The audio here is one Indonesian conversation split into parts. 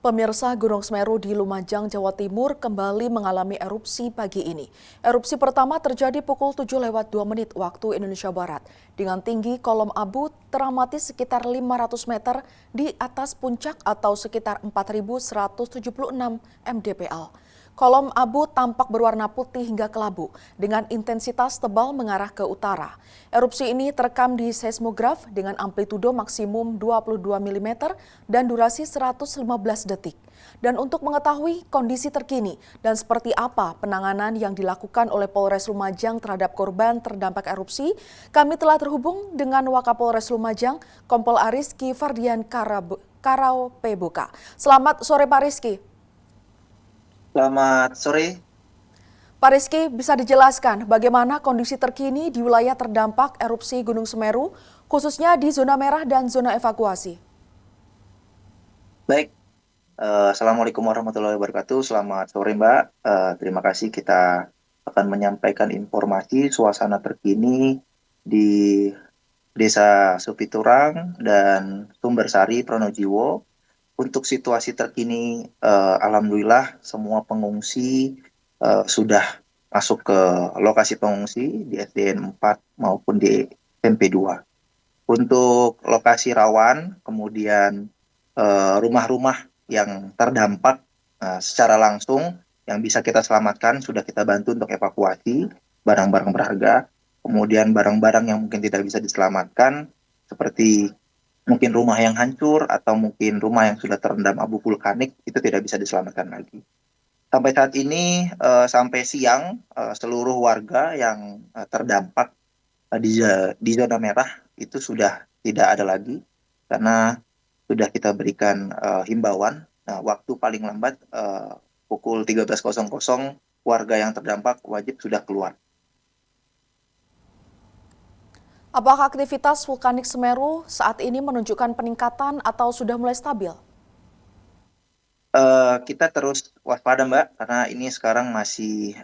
Pemirsa, Gunung Semeru di Lumajang, Jawa Timur kembali mengalami erupsi pagi ini. Erupsi pertama terjadi pukul 7:02 waktu Indonesia Barat. Dengan tinggi kolom abu teramati sekitar 500 meter di atas puncak atau sekitar 4.176 mdpl. Kolom abu tampak berwarna putih hingga kelabu dengan intensitas tebal mengarah ke utara. Erupsi ini terekam di seismograf dengan amplitudo maksimum 22 mm dan durasi 115 detik. Dan untuk mengetahui kondisi terkini dan seperti apa penanganan yang dilakukan oleh Polres Lumajang terhadap korban terdampak erupsi, kami telah terhubung dengan Wakapolres Lumajang, Kompol Ariski Fardian Karaopebuka. Selamat sore Pak Rizky. Selamat sore. Pak Rizky, bisa dijelaskan bagaimana kondisi terkini di wilayah terdampak erupsi Gunung Semeru, khususnya di zona merah dan zona evakuasi? Baik, Assalamualaikum warahmatullahi wabarakatuh. Selamat sore, Mbak. Terima kasih kita akan menyampaikan informasi suasana terkini di Desa Supiturang dan Sumbersari, Pronojiwo. Untuk situasi terkini, alhamdulillah semua pengungsi sudah masuk ke lokasi pengungsi di SDN 4 maupun di SMP 2. Untuk lokasi rawan, kemudian rumah-rumah yang terdampak secara langsung yang bisa kita selamatkan, sudah kita bantu untuk evakuasi barang-barang berharga. Kemudian barang-barang yang mungkin tidak bisa diselamatkan, seperti mungkin rumah yang hancur atau mungkin rumah yang sudah terendam abu vulkanik, itu tidak bisa diselamatkan lagi. Sampai saat ini, sampai siang, seluruh warga yang terdampak di zona merah itu sudah tidak ada lagi karena sudah kita berikan himbauan. Nah, waktu paling lambat pukul 13.00 warga yang terdampak wajib sudah keluar. Apakah aktivitas vulkanik Semeru saat ini menunjukkan peningkatan atau sudah mulai stabil? Kita terus waspada, Mbak, karena ini sekarang masih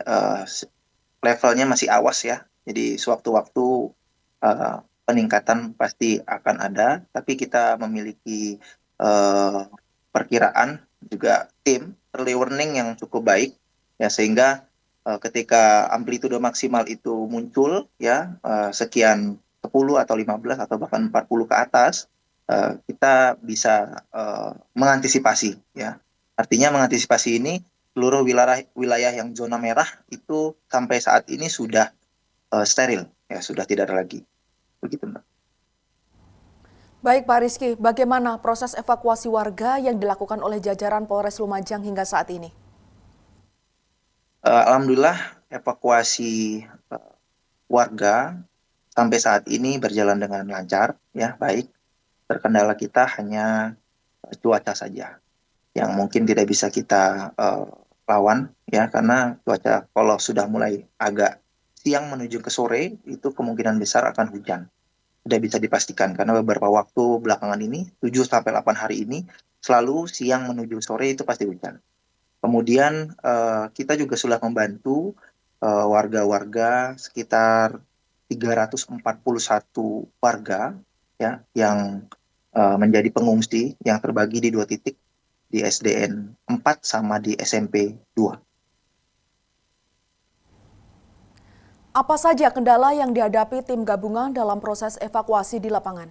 levelnya masih awas ya. Jadi sewaktu-waktu uh, peningkatan pasti akan ada, tapi kita memiliki uh, perkiraan juga tim early warning yang cukup baik ya, sehingga ketika amplitudo maksimal itu muncul ya, sekian 10 atau 15 atau bahkan 40 ke atas, kita bisa mengantisipasi ya. Artinya mengantisipasi ini seluruh wilayah yang zona merah itu sampai saat ini sudah steril, ya sudah tidak ada lagi. Begitu, Mbak. Baik Pak Rizky, bagaimana proses evakuasi warga yang dilakukan oleh jajaran Polres Lumajang hingga saat ini? Alhamdulillah evakuasi warga sampai saat ini berjalan dengan lancar, ya baik. Terkendala kita hanya cuaca saja, yang mungkin tidak bisa kita lawan, ya karena cuaca kalau sudah mulai agak siang menuju ke sore itu kemungkinan besar akan hujan. Tidak bisa dipastikan karena beberapa waktu belakangan ini 7 sampai 8 hari ini selalu siang menuju sore itu pasti hujan. Kemudian kita juga sudah membantu warga-warga sekitar 341 warga ya yang menjadi pengungsi yang terbagi di 2 titik, di SDN 4 sama di SMP 2. Apa saja kendala yang dihadapi tim gabungan dalam proses evakuasi di lapangan?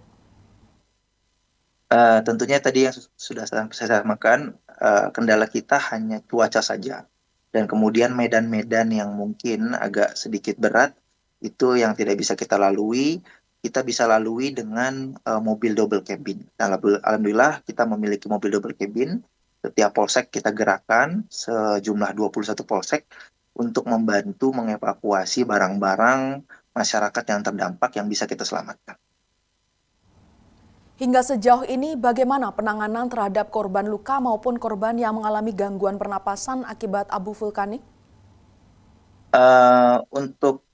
Tentunya tadi yang sudah saya samakan, kendala kita hanya cuaca saja. Dan kemudian medan-medan yang mungkin agak sedikit berat, itu yang tidak bisa kita lalui, kita bisa lalui dengan mobil double cabin. Nah, alhamdulillah kita memiliki mobil double cabin, setiap polsek kita gerakan sejumlah 21 polsek untuk membantu mengevakuasi barang-barang masyarakat yang terdampak yang bisa kita selamatkan. Hingga sejauh ini bagaimana penanganan terhadap korban luka maupun korban yang mengalami gangguan pernapasan akibat abu vulkanik? Untuk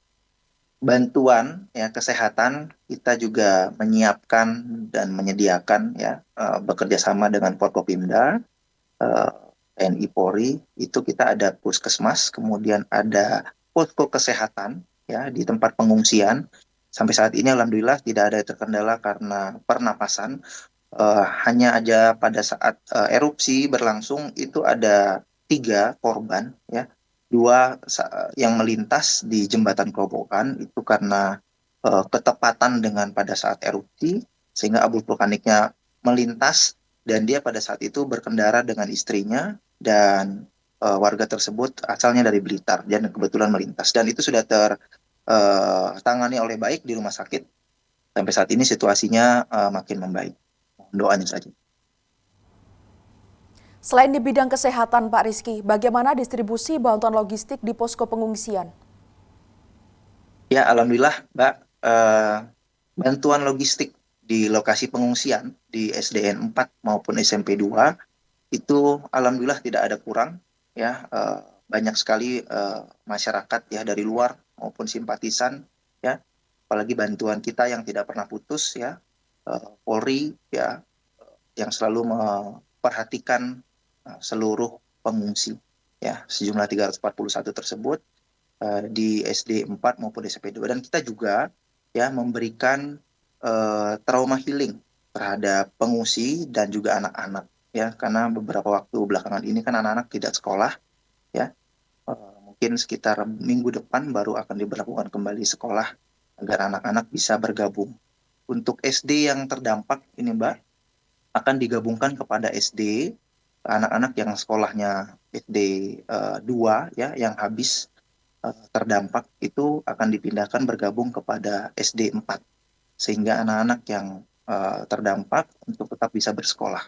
bantuan ya kesehatan kita juga menyiapkan dan menyediakan ya, bekerja sama dengan Forkopimda, eh, TNI Polri, itu kita ada puskesmas, kemudian ada posko kesehatan ya di tempat pengungsian. Sampai saat ini alhamdulillah tidak ada terkendala karena pernapasan. Hanya aja pada saat erupsi berlangsung itu ada 3 korban, ya, yang melintas di jembatan Grobogan itu karena ketepatan dengan pada saat erupsi sehingga abu vulkaniknya melintas dan dia pada saat itu berkendara dengan istrinya dan warga tersebut asalnya dari Blitar dan kebetulan melintas dan itu sudah tertangani oleh baik di rumah sakit. Sampai saat ini situasinya makin membaik. Doanya saja. Selain di bidang kesehatan, Pak Rizky, bagaimana distribusi bantuan logistik di posko pengungsian? Ya, alhamdulillah, Mbak, bantuan logistik di lokasi pengungsian di SDN 4 maupun SMP 2 itu alhamdulillah tidak ada kurang, ya. Banyak sekali masyarakat ya dari luar maupun simpatisan, ya. Apalagi bantuan kita yang tidak pernah putus, ya. Polri, ya, yang selalu memperhatikan seluruh pengungsi, ya, sejumlah 341 tersebut di SD 4 maupun SMP 2 dan kita juga ya memberikan trauma healing terhadap pengungsi dan juga anak-anak, ya, karena beberapa waktu belakangan ini kan anak-anak tidak sekolah, ya. Mungkin sekitar minggu depan baru akan diberlakukan kembali sekolah agar anak-anak bisa bergabung. Untuk SD yang terdampak ini, Mbak, akan digabungkan kepada SD anak-anak yang sekolahnya SD 2, ya, yang habis terdampak itu akan dipindahkan bergabung kepada SD 4 sehingga anak-anak yang terdampak untuk tetap bisa bersekolah.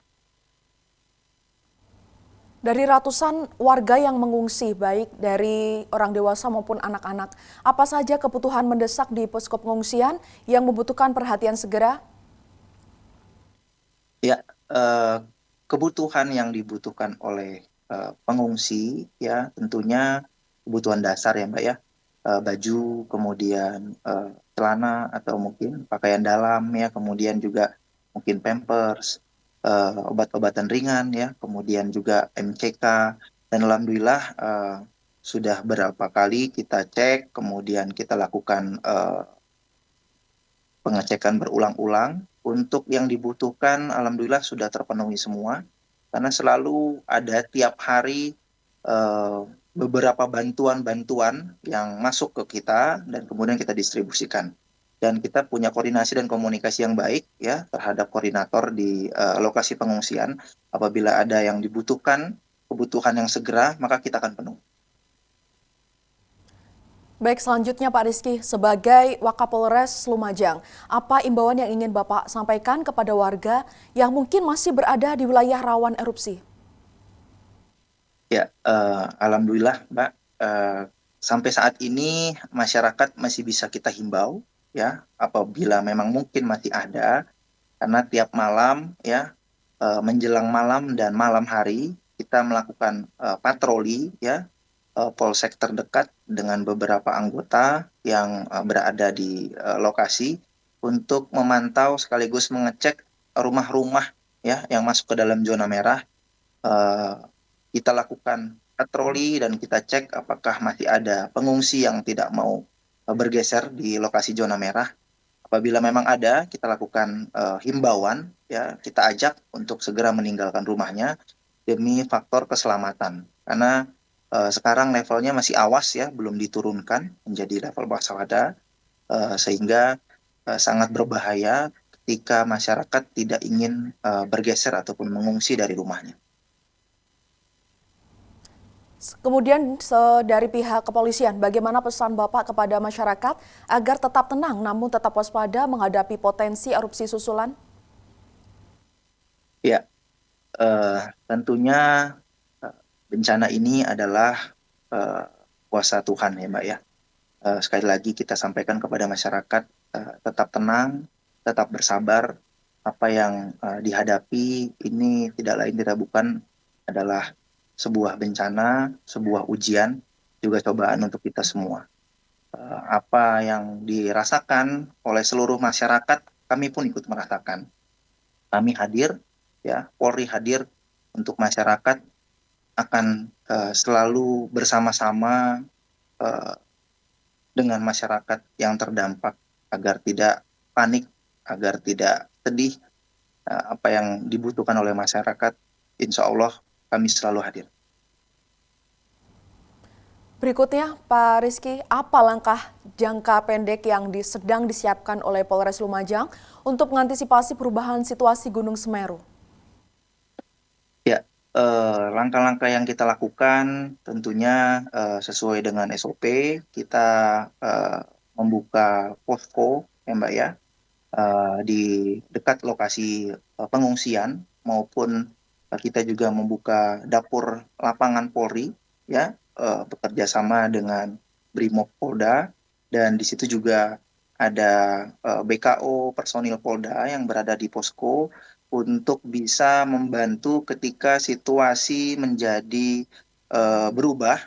Dari ratusan warga yang mengungsi, baik dari orang dewasa maupun anak-anak, apa saja kebutuhan mendesak di posko pengungsian yang membutuhkan perhatian segera? Ya, kebutuhan yang dibutuhkan oleh pengungsi ya tentunya kebutuhan dasar ya Mbak ya. Baju, kemudian celana atau mungkin pakaian dalam ya, kemudian juga mungkin pampers, obat-obatan ringan ya, kemudian juga MCK dan alhamdulillah sudah berapa kali kita cek, kemudian kita lakukan pengecekan berulang-ulang. Untuk yang dibutuhkan, alhamdulillah sudah terpenuhi semua. Karena selalu ada tiap hari eh, beberapa bantuan-bantuan yang masuk ke kita dan kemudian kita distribusikan. Dan kita punya koordinasi dan komunikasi yang baik ya terhadap koordinator di lokasi pengungsian. Apabila ada yang dibutuhkan, kebutuhan yang segera, maka kita akan penuhi. Baik, selanjutnya Pak Rizky, sebagai Wakapolres Lumajang, apa imbauan yang ingin Bapak sampaikan kepada warga yang mungkin masih berada di wilayah rawan erupsi? Ya, alhamdulillah, Mbak. Sampai saat ini masyarakat masih bisa kita himbau, ya, apabila memang mungkin masih ada, karena tiap malam, ya, menjelang malam dan malam hari kita melakukan patroli, ya, polsek terdekat dengan beberapa anggota yang berada di lokasi untuk memantau sekaligus mengecek rumah-rumah, ya, yang masuk ke dalam zona merah. eh, kita lakukan patroli dan kita cek apakah masih ada pengungsi yang tidak mau bergeser di lokasi zona merah. Apabila memang ada, kita lakukan himbauan, ya, kita ajak untuk segera meninggalkan rumahnya demi faktor keselamatan. Karena sekarang levelnya masih awas ya, belum diturunkan menjadi level waspada, sehingga sangat berbahaya ketika masyarakat tidak ingin bergeser ataupun mengungsi dari rumahnya. Kemudian dari pihak kepolisian, bagaimana pesan Bapak kepada masyarakat agar tetap tenang namun tetap waspada menghadapi potensi erupsi susulan? Ya, tentunya eh, bencana ini adalah eh, kuasa Tuhan ya Mbak ya. Sekali lagi kita sampaikan kepada masyarakat tetap tenang, tetap bersabar. Apa yang dihadapi ini tidak lain tidak bukan adalah sebuah bencana, sebuah ujian, juga cobaan untuk kita semua. Apa yang dirasakan oleh seluruh masyarakat, kami pun ikut merasakan. Kami hadir, ya, Polri hadir untuk masyarakat akan selalu bersama-sama eh, dengan masyarakat yang terdampak agar tidak panik, agar tidak sedih, apa yang dibutuhkan oleh masyarakat, insya Allah kami selalu hadir. Berikutnya, Pak Rizky, apa langkah jangka pendek yang sedang disiapkan oleh Polres Lumajang untuk mengantisipasi perubahan situasi Gunung Semeru? Ya, langkah-langkah yang kita lakukan tentunya sesuai dengan SOP, kita eh, membuka posko, ya Mbak ya, di dekat lokasi pengungsian maupun kita juga membuka dapur lapangan Polri, ya, bekerja sama dengan Brimob Polda, dan di situ juga ada BKO personil Polda yang berada di posko untuk bisa membantu ketika situasi menjadi berubah,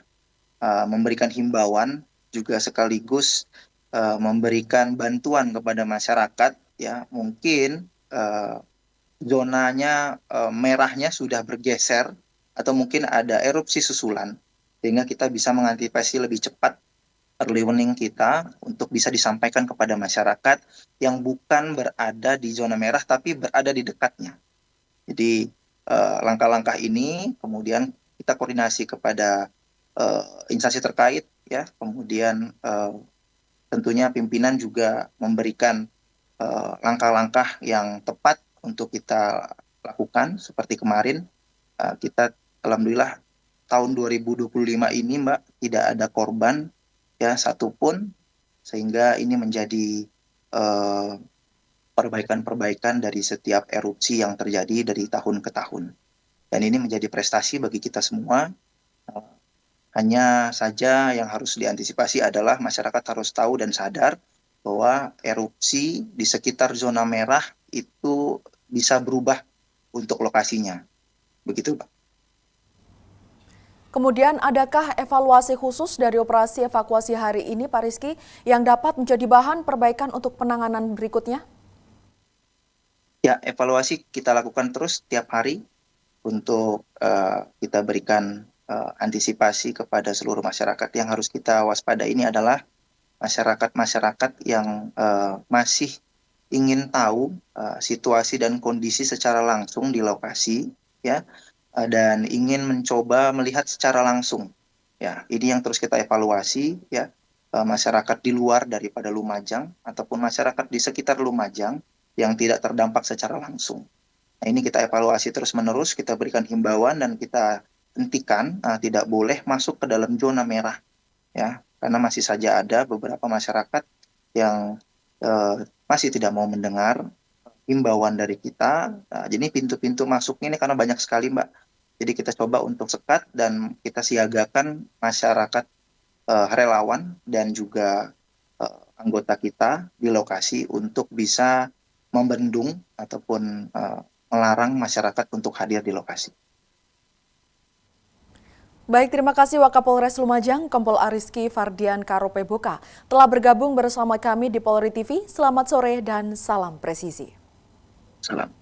memberikan himbauan juga sekaligus memberikan bantuan kepada masyarakat, ya mungkin zonanya merahnya sudah bergeser atau mungkin ada erupsi susulan sehingga kita bisa mengantisipasi lebih cepat early warning kita untuk bisa disampaikan kepada masyarakat yang bukan berada di zona merah tapi berada di dekatnya. Jadi langkah-langkah ini kemudian kita koordinasi kepada instansi terkait, ya, kemudian tentunya pimpinan juga memberikan langkah-langkah yang tepat untuk kita lakukan. Seperti kemarin kita alhamdulillah tahun 2025 ini Mbak tidak ada korban ya satupun, sehingga ini menjadi eh, perbaikan-perbaikan dari setiap erupsi yang terjadi dari tahun ke tahun. Dan ini menjadi prestasi bagi kita semua. Hanya saja yang harus diantisipasi adalah masyarakat harus tahu dan sadar bahwa erupsi di sekitar zona merah itu bisa berubah untuk lokasinya. Begitu, Pak. Kemudian adakah evaluasi khusus dari operasi evakuasi hari ini, Pak Rizky, yang dapat menjadi bahan perbaikan untuk penanganan berikutnya? Ya, evaluasi kita lakukan terus tiap hari untuk kita berikan antisipasi kepada seluruh masyarakat. Yang harus kita waspada ini adalah masyarakat-masyarakat yang masih ingin tahu situasi dan kondisi secara langsung di lokasi, ya, dan ingin mencoba melihat secara langsung. Ya, ini yang terus kita evaluasi, ya, masyarakat di luar daripada Lumajang ataupun masyarakat di sekitar Lumajang yang tidak terdampak secara langsung. Nah, ini kita evaluasi terus-menerus, kita berikan himbauan dan kita hentikan tidak boleh masuk ke dalam zona merah, ya, karena masih saja ada beberapa masyarakat yang masih tidak mau mendengar himbauan dari kita. Nah, jadi pintu-pintu masuknya ini karena banyak sekali, Mbak. Jadi kita coba untuk sekat dan kita siagakan masyarakat relawan dan juga anggota kita di lokasi untuk bisa membendung ataupun melarang masyarakat untuk hadir di lokasi. Baik, terima kasih Wakapolres Lumajang, Kompol Ariski Fardian Karopeboka, telah bergabung bersama kami di Polri TV. Selamat sore dan salam presisi. Salam.